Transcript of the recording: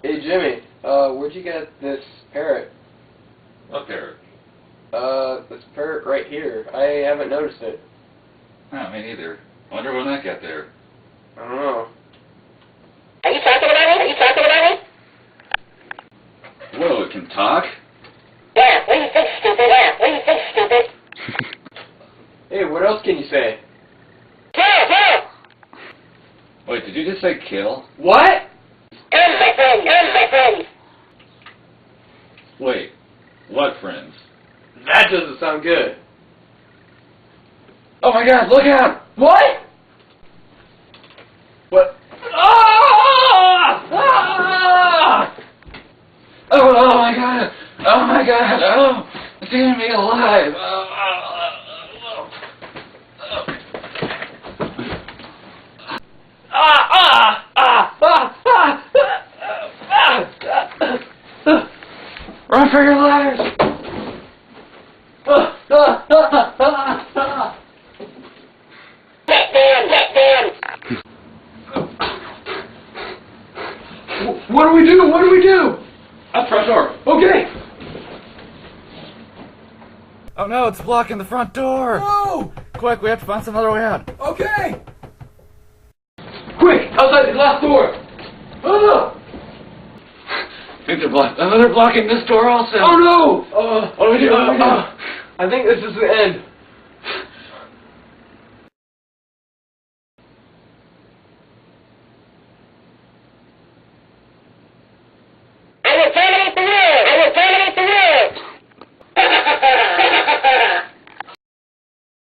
Hey Jimmy, where'd you get this parrot? What parrot? This parrot right here. I haven't noticed it. Oh, me neither. I wonder when that got there. I don't know. Are you talking about me? Are you talking about me? Whoa, it can talk? Yeah, what do you think, stupid? Yeah, what do you think, stupid? Hey, what else can you say? Kill, kill! Wait, did you just say kill? What? Gun, my friend, gun, my friend! Wait, what friends? That doesn't sound good. Oh my god, look out! What? What? Ah! Ah! Oh my god! Oh my god! Oh! It's eating me alive! Run for your lives! What do we do? What do we do? Out the front door! Okay. Oh no, it's blocking the front door! Oh! Quick, we have to find some other way out. Okay. Quick! Outside the glass door! Ah! I think they're blocking this door also. Oh no! What do we do? I think this is the end.